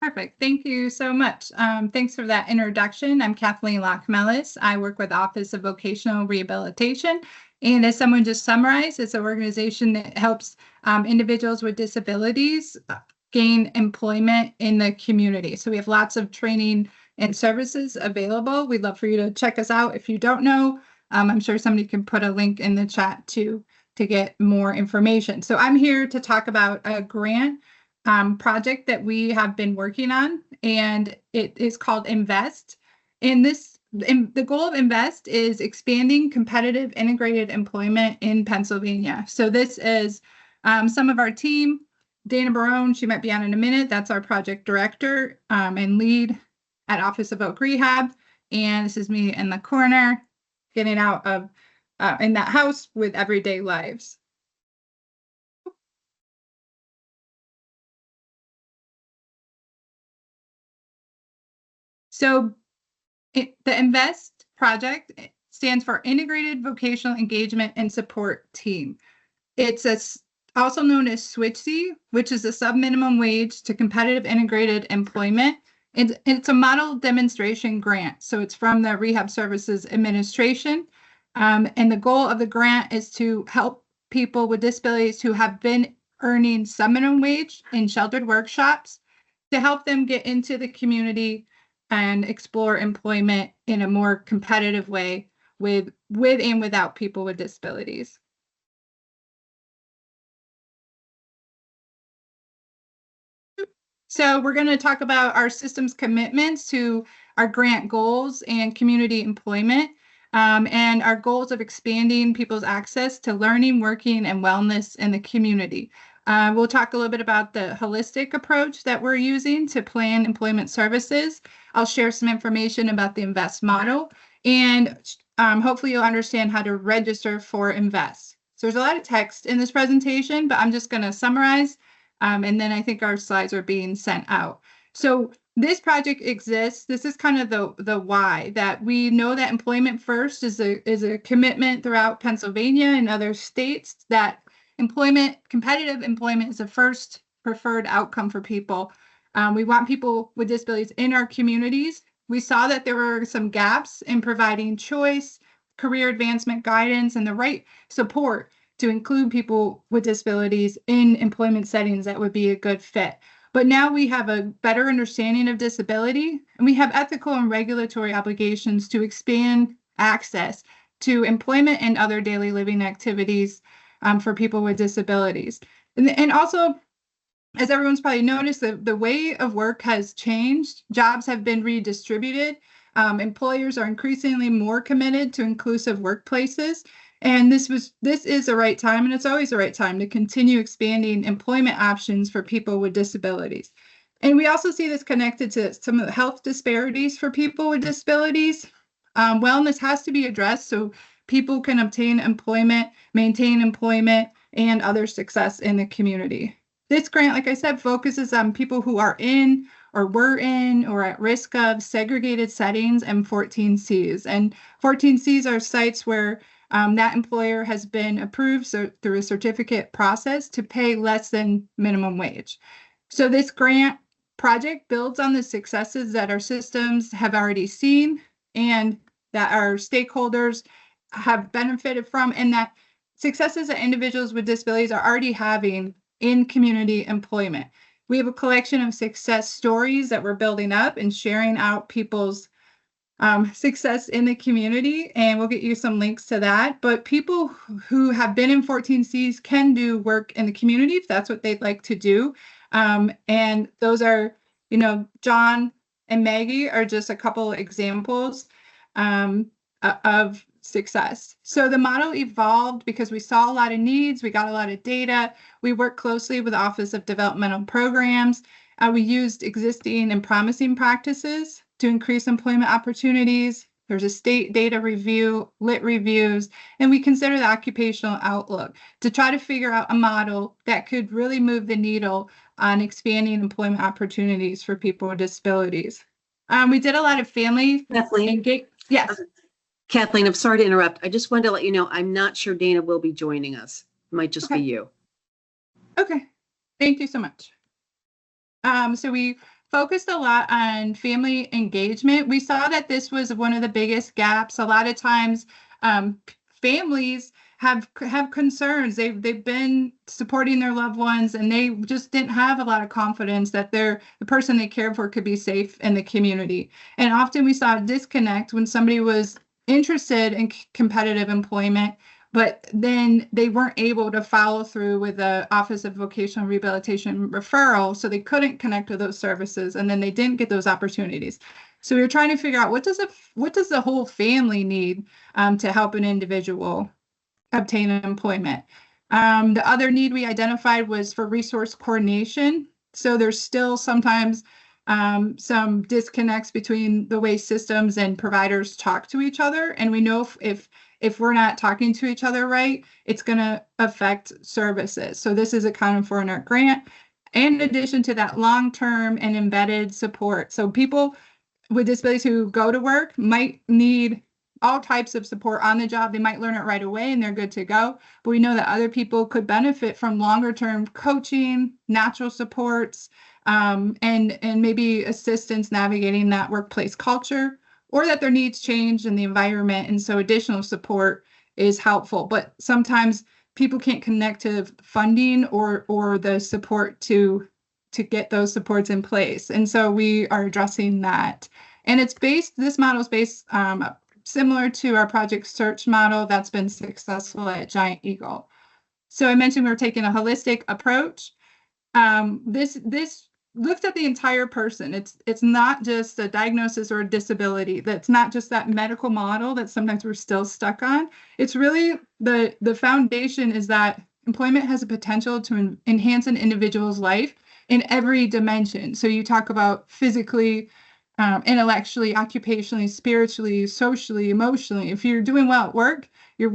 Perfect. Thank you so much. Thanks for that introduction. I'm Kathleen Lockmellis. I work with Office of Vocational Rehabilitation. And as someone just summarized, it's an organization that helps individuals with disabilities gain employment in the community. So we have lots of training and services available. We'd love for you to check us out. If you don't know, I'm sure somebody can put a link in the chat to get more information. So I'm here to talk about a grant project that we have been working on, and it is called Invest. And the goal of Invest is expanding competitive integrated employment in Pennsylvania. So this is some of our team. Dana Barone, she might be on in a minute. That's our project director and lead at Office of Voc Rehab. And this is me in the corner, getting out of in that house with everyday lives. So the INVEST project stands for Integrated Vocational Engagement and Support Team. It's also known as SWITCH, which is a sub-minimum wage to competitive integrated employment. It's a model demonstration grant. So it's from the Rehab Services Administration. And the goal of the grant is to help people with disabilities who have been earning sub-minimum wage in sheltered workshops to help them get into the community and explore employment in a more competitive way with and without people with disabilities. So we're going to talk about our system's commitments to our grant goals and community employment, and our goals of expanding people's access to learning, working, and wellness in the community. We'll talk a little bit about the holistic approach that we're using to plan employment services. I'll share some information about the INVEST model, and hopefully you'll understand how to register for INVEST. So there's a lot of text in this presentation, but I'm just going to summarize, and then I think our slides are being sent out. So this project exists. This is kind of the why, that we know that employment first is a commitment throughout Pennsylvania and other states, that competitive employment is the first preferred outcome for people. We want people with disabilities in our communities. We saw that there were some gaps in providing choice, career advancement guidance, and the right support to include people with disabilities in employment settings that would be a good fit. But now we have a better understanding of disability, and we have ethical and regulatory obligations to expand access to employment and other daily living activities for people with disabilities. And also, as everyone's probably noticed, the way of work has changed. Jobs have been redistributed. Employers are increasingly more committed to inclusive workplaces. And this is the right time, and it's always the right time to continue expanding employment options for people with disabilities. And we also see this connected to some of the health disparities for people with disabilities. Wellness has to be addressed so people can obtain employment, maintain employment, and other success in the community. This grant, like I said, focuses on people who are in or were in or at risk of segregated settings and 14Cs. And 14Cs are sites where that employer has been approved through a certificate process to pay less than minimum wage. So this grant project builds on the successes that our systems have already seen and that our stakeholders have benefited from, and that successes that individuals with disabilities are already having in community employment. We have a collection of success stories that we're building up and sharing out people's success in the community, and we'll get you some links to that. But people who have been in 14Cs can do work in the community if that's what they'd like to do. And those are, John and Maggie are just a couple examples of success. So the model evolved because we saw a lot of needs, we got a lot of data. We worked closely with the Office of Developmental Programs. We used existing and promising practices to increase employment opportunities. There's a state data review, lit reviews, and we consider the occupational outlook to try to figure out a model that could really move the needle on expanding employment opportunities for people with disabilities. We did a lot of family Kathleen. Yes. Kathleen, I'm sorry to interrupt. I just wanted to let you know, I'm not sure Dana will be joining us. It might just be you. Okay. Thank you so much. So we focused a lot on family engagement. We saw that this was one of the biggest gaps. A lot of times, families have concerns. They've been supporting their loved ones, and they just didn't have a lot of confidence that the person they cared for could be safe in the community. And often we saw a disconnect when somebody was interested in competitive employment, but then they weren't able to follow through with the Office of Vocational Rehabilitation referral, so they couldn't connect with those services, and then they didn't get those opportunities. So we were trying to figure out what does the whole family need to help an individual obtain employment. The other need we identified was for resource coordination. So there's still sometimes some disconnects between the way systems and providers talk to each other. And we know if we're not talking to each other right, it's going to affect services. So this is accounted for in our grant. And in addition to that, long-term and embedded support. So people with disabilities who go to work might need all types of support on the job. They might learn it right away and they're good to go. But we know that other people could benefit from longer term coaching, natural supports, and maybe assistance navigating that workplace culture, or that their needs change in the environment. And so additional support is helpful. But sometimes people can't connect to funding or the support to get those supports in place. And so we are addressing that. And this model is based similar to our Project Search model that's been successful at Giant Eagle. So I mentioned we're taking a holistic approach. This looks at the entire person. It's not just a diagnosis or a disability. That's not just that medical model that sometimes we're still stuck on. It's really the foundation is that employment has a potential to enhance an individual's life in every dimension. So you talk about physically, intellectually, occupationally, spiritually, socially, emotionally. If you're doing well at work, you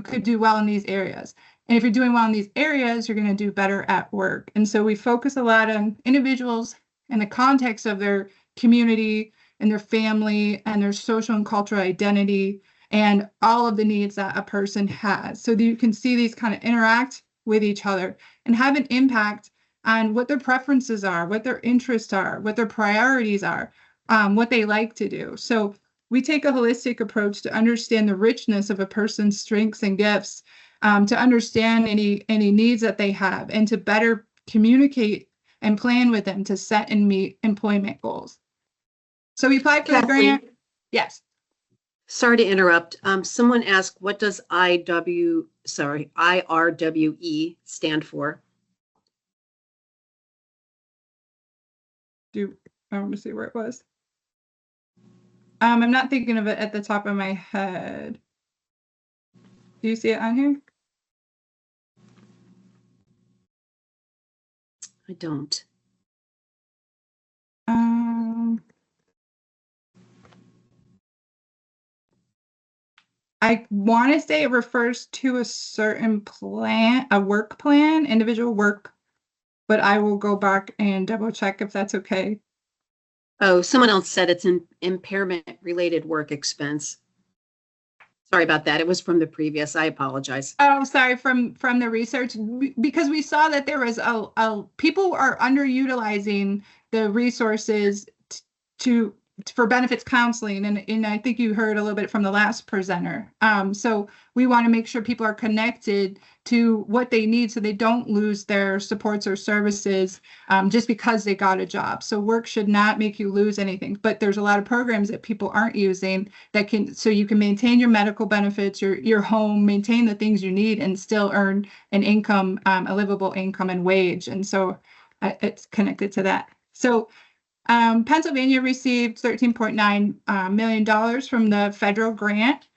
could do well in these areas. And if you're doing well in these areas, you're going to do better at work. And so we focus a lot on individuals in the context of their community and their family and their social and cultural identity and all of the needs that a person has. So that you can see these kind of interact with each other and have an impact on what their preferences are, what their interests are, what their priorities are, what they like to do. So we take a holistic approach to understand the richness of a person's strengths and gifts, to understand any needs that they have, and to better communicate and plan with them to set and meet employment goals. So we applied for the grant. Yes. Sorry to interrupt. Someone asked, what does IRWE stand for? I want to see where it was. I'm not thinking of it at the top of my head. Do you see it on here? I don't. I want to say it refers to a certain plan, a work plan, individual work, but I will go back and double check if that's okay. Oh, someone else said it's an impairment-related work expense. Sorry about that. It was from the previous. I apologize. Oh, sorry, from the research, because we saw that there was people are underutilizing the resources for benefits counseling, and I think you heard a little bit from the last presenter. So we want to make sure people are connected to what they need so they don't lose their supports or services just because they got a job. So work should not make you lose anything, but there's a lot of programs that people aren't using so you can maintain your medical benefits, your home, maintain the things you need, and still earn an income, a livable income and wage. And so it's connected to that. So Pennsylvania received $13.9 million from the federal grant.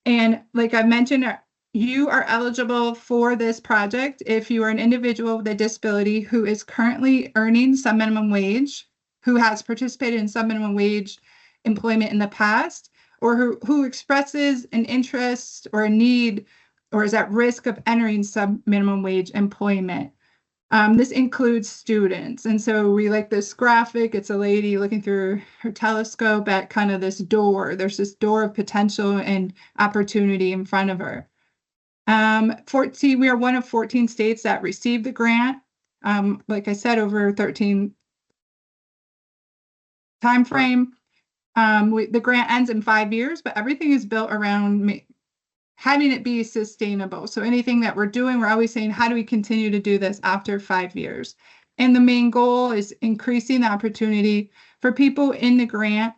And like I mentioned, you are eligible for this project if you are an individual with a disability who is currently earning some minimum wage, who has participated in some minimum wage employment in the past, or who expresses an interest or a need or is at risk of entering some minimum wage employment. This includes students. And so we like this graphic. It's a lady looking through her telescope at kind of this door. There's this door of potential and opportunity in front of her. We are one of 14 states that received the grant. Like I said, over 13 time frame. The grant ends in 5 years, but everything is built around having it be sustainable. So anything that we're doing, we're always saying, how do we continue to do this after 5 years? And the main goal is increasing the opportunity for people in the grant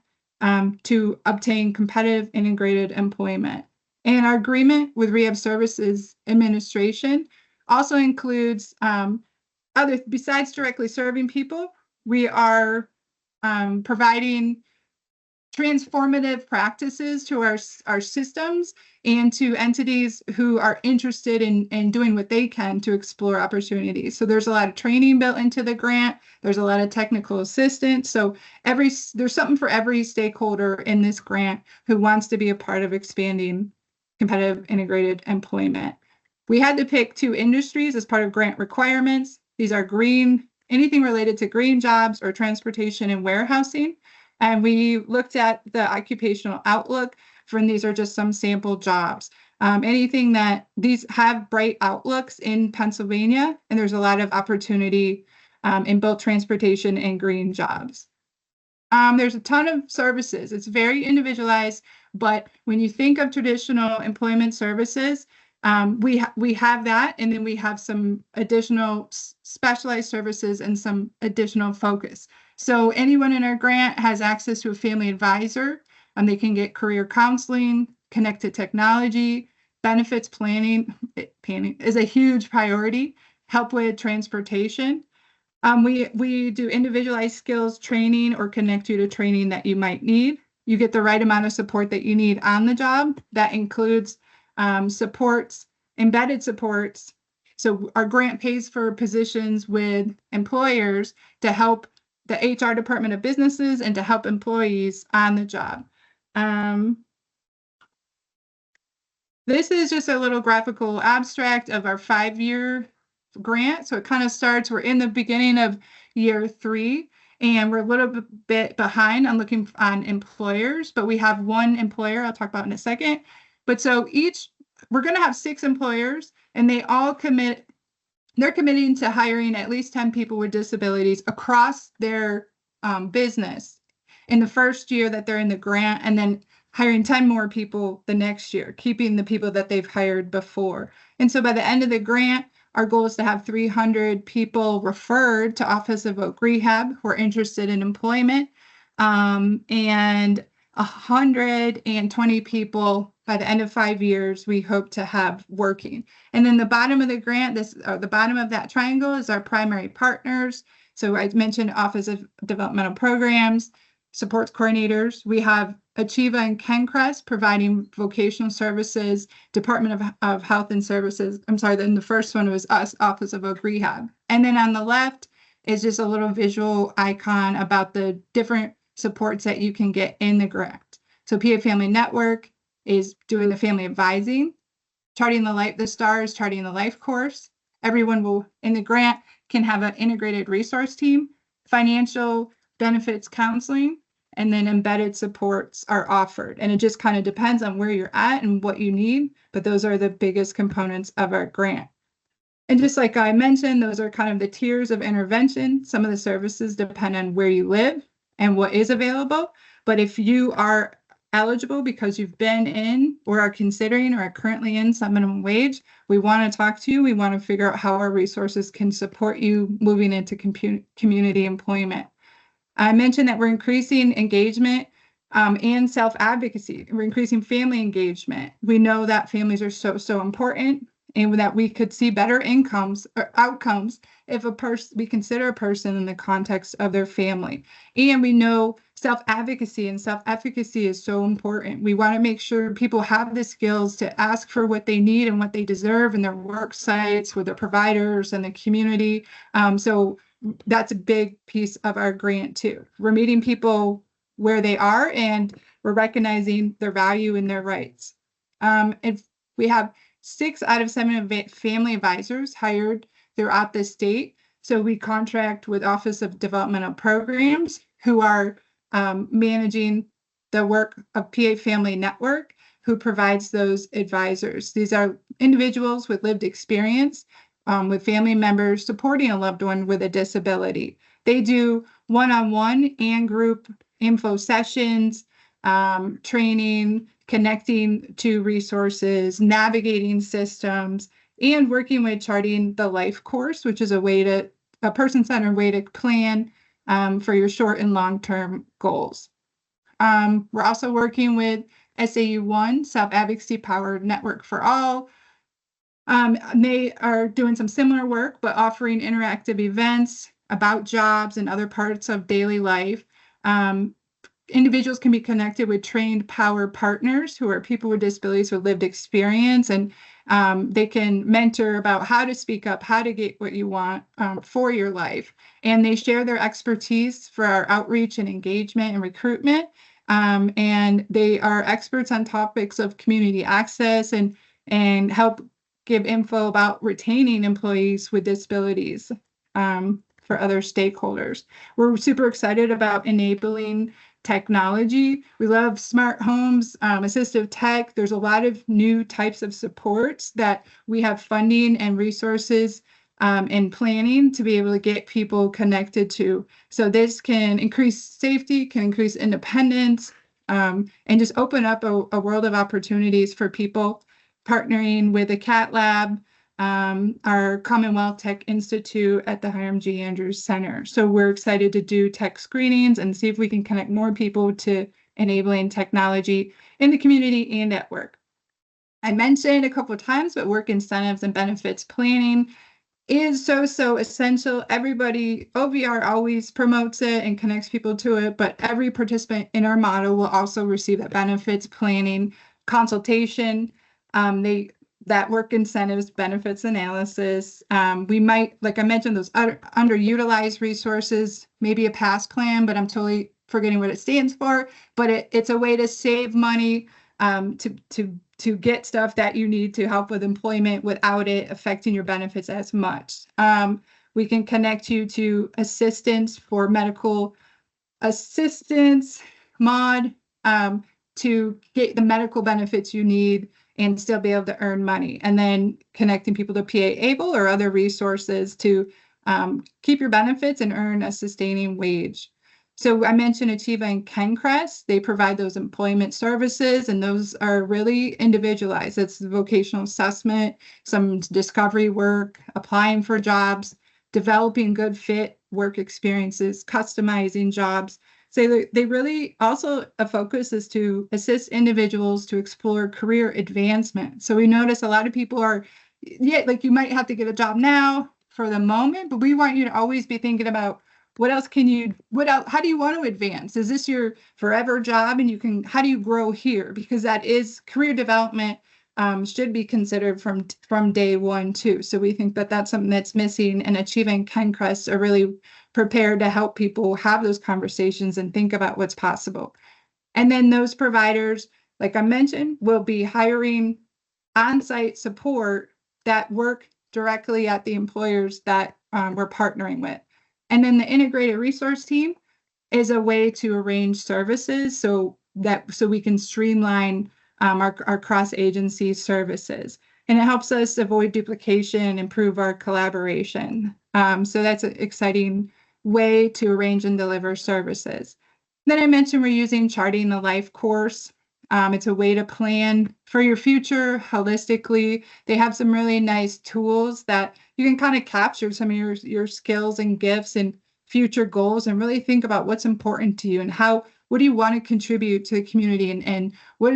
to obtain competitive integrated employment. And our agreement with Rehab Services Administration also includes besides directly serving people, we are providing transformative practices to our systems and to entities who are interested in doing what they can to explore opportunities. So there's a lot of training built into the grant. There's a lot of technical assistance. So there's something for every stakeholder in this grant who wants to be a part of expanding competitive integrated employment. We had to pick 2 industries as part of grant requirements. These are anything related to green jobs or transportation and warehousing. And we looked at the occupational outlook from these are just some sample jobs. Anything that these have bright outlooks in Pennsylvania, and there's a lot of opportunity in both transportation and green jobs. There's a ton of services. It's very individualized, but when you think of traditional employment services, we have that, and then we have some additional specialized services and some additional focus. So anyone in our grant has access to a family advisor, and they can get career counseling, connected technology, benefits planning. Planning is a huge priority. Help with transportation. We do individualized skills training or connect you to training that you might need. You get the right amount of support that you need on the job. That includes supports, embedded supports. So our grant pays for positions with employers to help the HR department of businesses and to help employees on the job. This is just a little graphical abstract of our 5-year grant. So it kind of starts, we're in the beginning of year 3, and we're a little bit behind on looking on employers, but we have 1 employer I'll talk about in a second. But so we're going to have 6 employers, and they all they're committing to hiring at least 10 people with disabilities across their business in the first year that they're in the grant, and then hiring 10 more people the next year, keeping the people that they've hired before. And so by the end of the grant, our goal is to have 300 people referred to Office of Oak Rehab who are interested in employment, and 120 people by the end of 5 years we hope to have working. And then the bottom of the grant, the bottom of that triangle is our primary partners. So I mentioned Office of Developmental Programs, supports coordinators. We have Achieva and Kencrest providing vocational services, Department of Health and Services. I'm sorry, then the first one was us, Office of Oak Rehab. And then on the left is just a little visual icon about the different supports that you can get in the grant. So PA Family Network is doing the family advising, charting the stars, charting the life course. Everyone will in the grant can have an integrated resource team, financial benefits counseling, and then embedded supports are offered. And it just kind of depends on where you're at and what you need, but those are the biggest components of our grant. And just like I mentioned, those are kind of the tiers of intervention. Some of the services depend on where you live and what is available. But if you are eligible because you've been in or are considering or are currently in some minimum wage, we want to talk to you. We want to figure out how our resources can support you moving into community employment. I mentioned that we're increasing engagement and self-advocacy. We're increasing family engagement. We know that families are so important, and that we could see better incomes or outcomes if we consider a person in the context of their family. And we know self-advocacy is so important. We want to make sure people have the skills to ask for what they need and what they deserve in their work sites with their providers and the community. So that's a big piece of our grant too. We're meeting people where they are, and we're recognizing their value and their rights. If we have 6 out of 7 family advisors hired throughout the state. So we contract with Office of Developmental Programs, who are managing the work of PA Family Network, who provides those advisors. These are individuals with lived experience, with family members supporting a loved one with a disability. They do one-on-one and group info sessions, training, connecting to resources, navigating systems, and working with charting the life course, which is a person-centered way to plan for your short and long-term goals. We're also working with SAU1, Self-Advocacy Powered Network for All. They are doing some similar work, but offering interactive events about jobs and other parts of daily life. Individuals can be connected with trained power partners who are people with disabilities with lived experience, and they can mentor about how to speak up, how to get what you want for your life. And they share their expertise for our outreach and engagement and recruitment. And they are experts on topics of community access and help give info about retaining employees with disabilities for other stakeholders. We're super excited about enabling technology. We love smart homes, assistive tech. There's a lot of new types of supports that we have funding and resources and planning to be able to get people connected to. So this can increase safety, can increase independence, and just open up a world of opportunities for people. Partnering with the CAT Lab, our Commonwealth Tech Institute at the Hiram G. Andrews Center. So we're excited to do tech screenings and see if we can connect more people to enabling technology in the community and at work. I mentioned a couple of times, but work incentives and benefits planning is so essential. Everybody, OVR always promotes it and connects people to it, but every participant in our model will also receive that benefits planning consultation. That work incentives, benefits analysis. We might, like I mentioned, those underutilized resources, maybe a past plan, but I'm totally forgetting what it stands for. But it's a way to save money to get stuff that you need to help with employment without it affecting your benefits as much. We can connect you to assistance for medical assistance, MOD, to get the medical benefits you need and still be able to earn money, and then connecting people to PA Able or other resources to keep your benefits and earn a sustaining wage. So I mentioned Achieva and KenCrest. They provide those employment services, and those are really individualized. It's the vocational assessment, some discovery work, applying for jobs, developing good fit work experiences, customizing jobs. So they really also, a focus is to assist individuals to explore career advancement. So we notice a lot of people are, like you might have to get a job now for the moment, but we want you to always be thinking about what else, how do you want to advance? Is this your forever job? And how do you grow here? Because that is career development should be considered from day one too. So we think that that's something that's missing, and Achieving KenCrest are really prepared to help people have those conversations and think about what's possible. And then those providers, like I mentioned, will be hiring on-site support that work directly at the employers that we're partnering with. And then the integrated resource team is a way to arrange services so we can streamline our cross-agency services. And it helps us avoid duplication and improve our collaboration. So that's an exciting way to arrange and deliver services. Then I mentioned we're using Charting the Life course. It's a way to plan for your future holistically. They have some really nice tools that you can kind of capture some of your skills and gifts and future goals and really think about what's important to you and what do you want to contribute to the community and what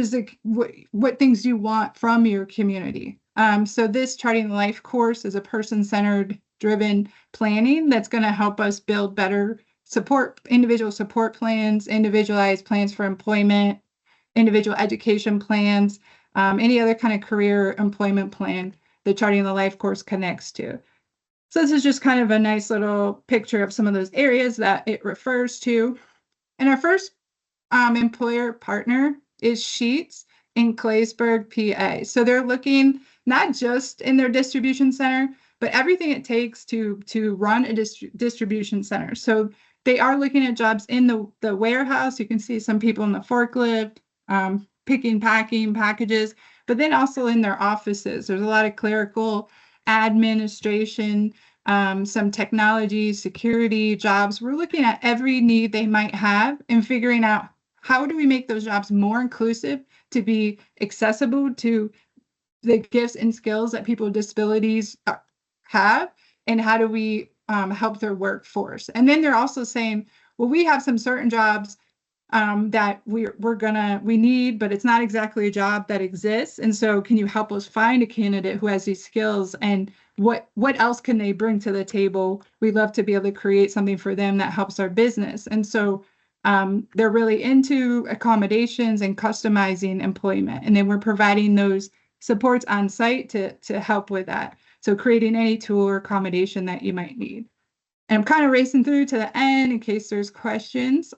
things do you want from your community. So this Charting the Life course is a person-centered driven planning that's going to help us build better individual support plans, individualized plans for employment, individual education plans, any other kind of career employment plan the Charting the Life course connects to. So this is just kind of a nice little picture of some of those areas that it refers to. And our first employer partner is Sheets in Claysburg, PA. So they're looking not just in their distribution center, but everything it takes to run a distribution center. So they are looking at jobs in the warehouse. You can see some people in the forklift, picking, packing packages, but then also in their offices. There's a lot of clerical administration, some technology, security jobs. We're looking at every need they might have and figuring out how do we make those jobs more inclusive to be accessible to the gifts and skills that people with disabilities have, and how do we help their workforce. And then they're also saying, well, we have some certain jobs that we need, but it's not exactly a job that exists. And so can you help us find a candidate who has these skills, and what else can they bring to the table? We'd love to be able to create something for them that helps our business. And so they're really into accommodations and customizing employment. And then we're providing those supports on site to help with that. So creating any tool or accommodation that you might need. And I'm kind of racing through to the end in case there's questions.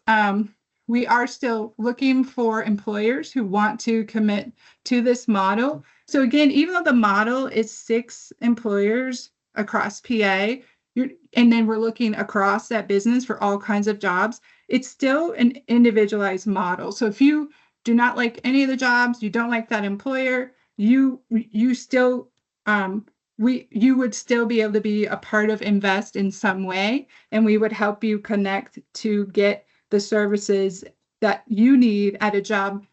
We are still looking for employers who want to commit to this model. So again, even though the model is 6 employers across PA, and then we're looking across that business for all kinds of jobs, it's still an individualized model. So if you do not like any of the jobs, you don't like that employer, you still you would still be able to be a part of Invest in some way, and we would help you connect to get the services that you need at a job,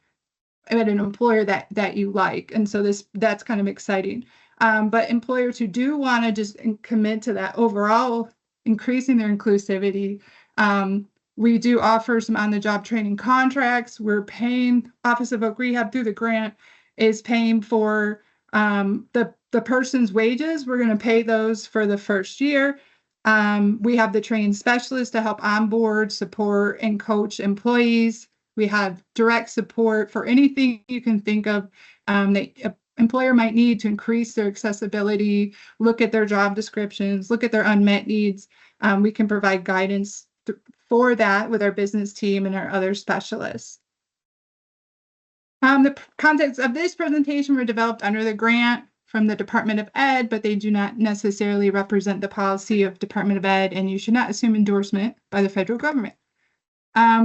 at an employer that you like. And so that's kind of exciting. But employers who do want to just commit to that overall increasing their inclusivity, we do offer some on-the-job training contracts. We're paying Office of Oak Rehab through the grant is paying for the person's wages. We're going to pay those for the first year. We have the trained specialists to help onboard, support, and coach employees. We have direct support for anything you can think of that an employer might need to increase their accessibility, look at their job descriptions, look at their unmet needs. We can provide guidance for that with our business team and our other specialists. The contents of this presentation were developed under the grant from the Department of Ed, but they do not necessarily represent the policy of Department of Ed, and you should not assume endorsement by the federal government.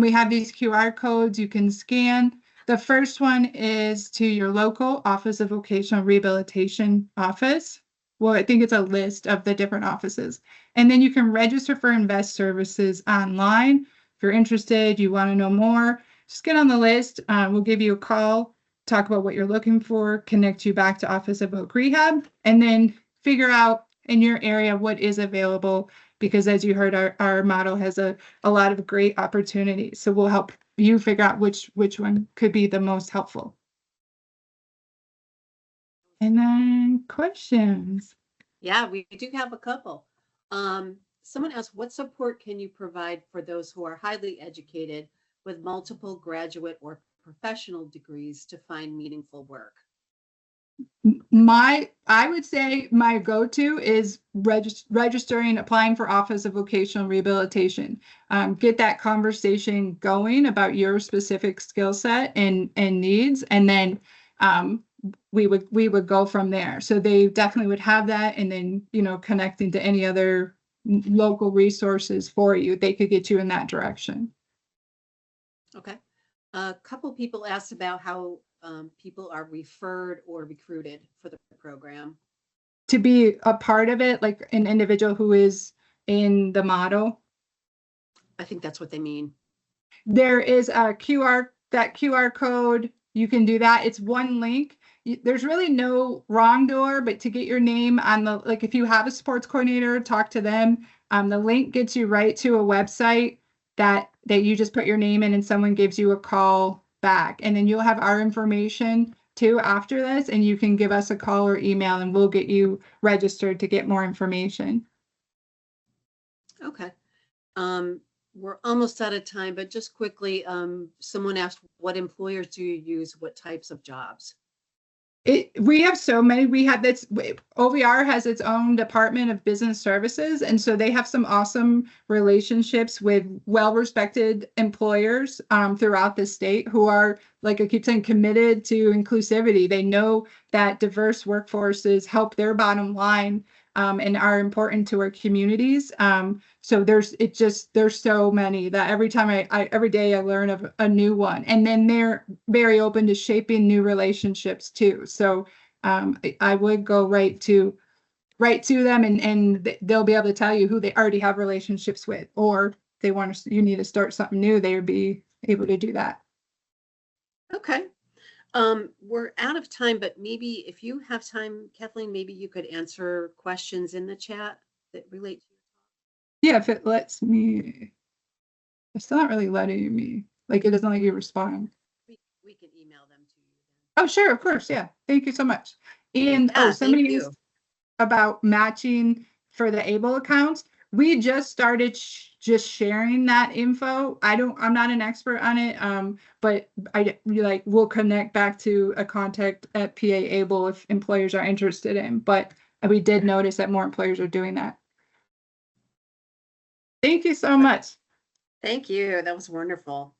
We have these QR codes you can scan. The first one is to your local Office of Vocational Rehabilitation office. Well, I think it's a list of the different offices. And then you can register for Invest services online. If you're interested, you want to know more, just get on the list. We'll give you a call, talk about what you're looking for, connect you back to Office of Oak Rehab, and then figure out in your area what is available, because as you heard, our model has a lot of great opportunities. So we'll help you figure out which one could be the most helpful. And then questions. Yeah, we do have a couple. Someone asked, what support can you provide for those who are highly educated with multiple graduate or professional degrees to find meaningful work? I would say my go-to is registering, applying for Office of Vocational Rehabilitation. Get that conversation going about your specific skill set and needs, and then we would go from there. So they definitely would have that, and then connecting to any other local resources for you, they could get you in that direction. Okay. A couple people asked about how people are referred or recruited for the program. To be a part of it, like an individual who is in the model. I think that's what they mean. There is a QR code. You can do that. It's one link. There's really no wrong door, but to get your name on the, like if you have a sports coordinator, talk to them. The link gets you right to a website that you just put your name in, and someone gives you a call back. And then you'll have our information too after this, and you can give us a call or email, and we'll get you registered to get more information. Okay. We're almost out of time, but just quickly, someone asked, what employers do you use? What types of jobs? We have so many. We have this, OVR has its own Department of Business Services, and so they have some awesome relationships with well-respected employers throughout the state who are, like I keep saying, committed to inclusivity. They know that diverse workforces help their bottom line and are important to our communities. So there's so many that every time every day I learn of a new one, and then they're very open to shaping new relationships too. So I would go right to write to them and they'll be able to tell you who they already have relationships with, or they want to, you need to start something new, they would be able to do that. Okay. We're out of time, but maybe if you have time, Kathleen, maybe you could answer questions in the chat that relate to Yeah, if it lets me, it's still not really letting me, like it doesn't let you respond. we can email them to you then. Oh, sure, of course, yeah. Thank you so much. And Yeah, thank somebody you. asked about matching for the ABLE accounts. We just started just sharing that info. I'm not an expert on it, but we'll connect back to a contact at PA ABLE if employers are interested in. But we did notice that more employers are doing that. Thank you so much. Thank you. That was wonderful.